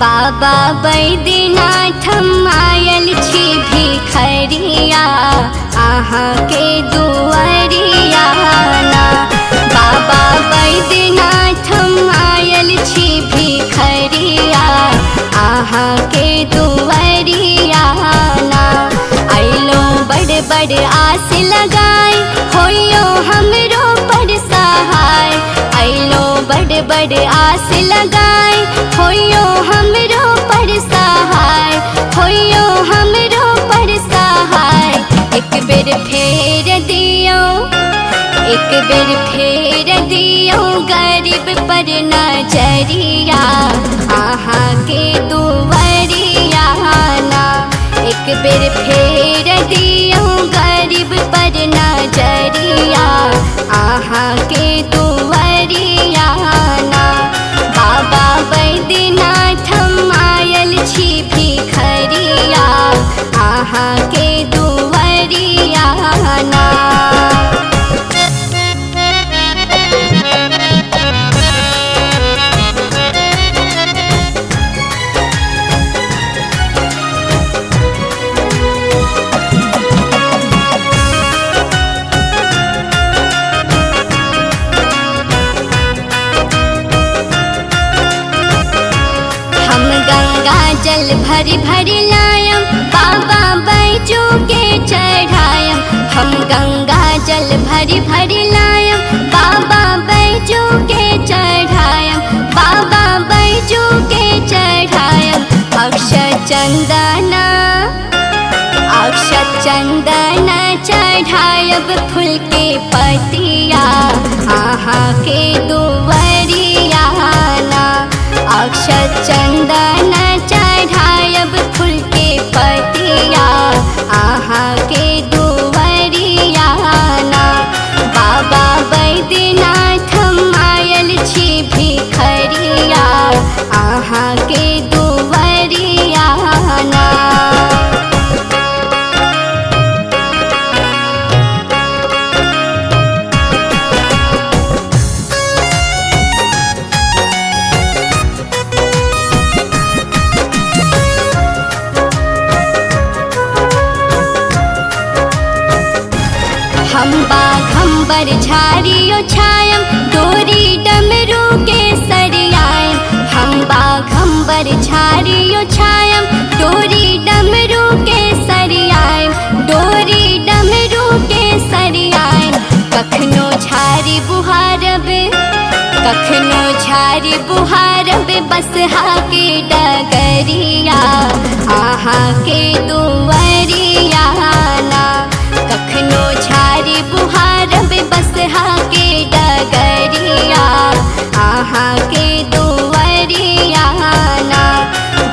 बाबा बैद्यनाथ आयल छी भिखरिया अहाँ के दुआरिया ना। बाबा बैद्यनाथ आयल छी भिखरिया अहाँ के दुआरिया ना। अइलो बड़ बड़ आस लगाई होइयो हमरो पर सहाय। अइलो बड़ बड़ आस लगाई होइयो हमरो पर सहाय। होइयो हमरो पर सहाय। एक बेर फेर दियो, एक बेर फेर दियो गरीब पर नजरिया अहाँ के दुआरिया ना। एक बेर फेर दियो गरीब पर नजरिया अहाँ के दुआरिया ना। बाबा बैद्यनाथ आयल छी भिखरिया अहाँ के दुआरिया ना। जल भरी भरी लायम बाबा बैजू के चढ़ायम। हम गंगा जल भरी भरी लायम बाबा बैजू के चढ़ायम। बाबा बैजू के चढ़ायम। अक्षत चंदना, अक्षत चंदना चढ़ायब फूल के पतिया अहाँ के दुआरिया ना। अक्षत चंदना चढ़ायब फूल के पतिया अहाँ के दुआरिया ना। बाबा बैद्यनाथ आयल छी भिखरिया अहाँ के दुआरिया ना। हम बाघंबर झाड़ियो छायम डोरी डमरू के सरियायम। हम बाघंबर झाड़ियो छायम डोरी डमरू के सरियायम। डोरी डमरू के सरियायम। कखनो झाड़ी बुहारब, कखनो झाड़ी बुहारब बसहा के डगरिया अहाँ के दुआरिया ना। कखनो झाड़ी बुहारब बसहा के डगरिया अहाँ के दुआरिया ना।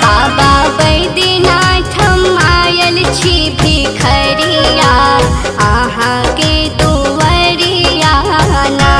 बाबा बैद्यनाथ आयल छी भिखरिया अहाँ के दुआरिया ना।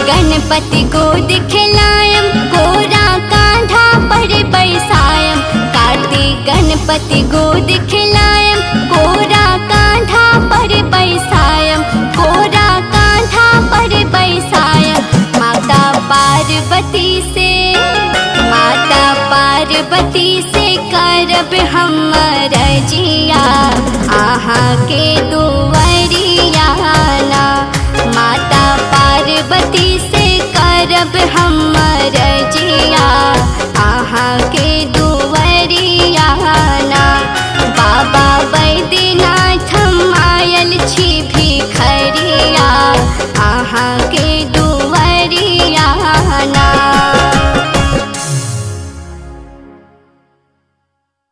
गणपति गोद खिलायम कोरा कांधा पर बैसायम। कार्तिक गणपति गोद खिलायम कोरा कांधा पर बैसायम। कोरा कांधा पर बैसायम। माता पार्वती से, माता पार्वती से करब हम रजिया अहाँ के दुआरिया ना। माता पार्वती से करब हम रजिया अहाँ के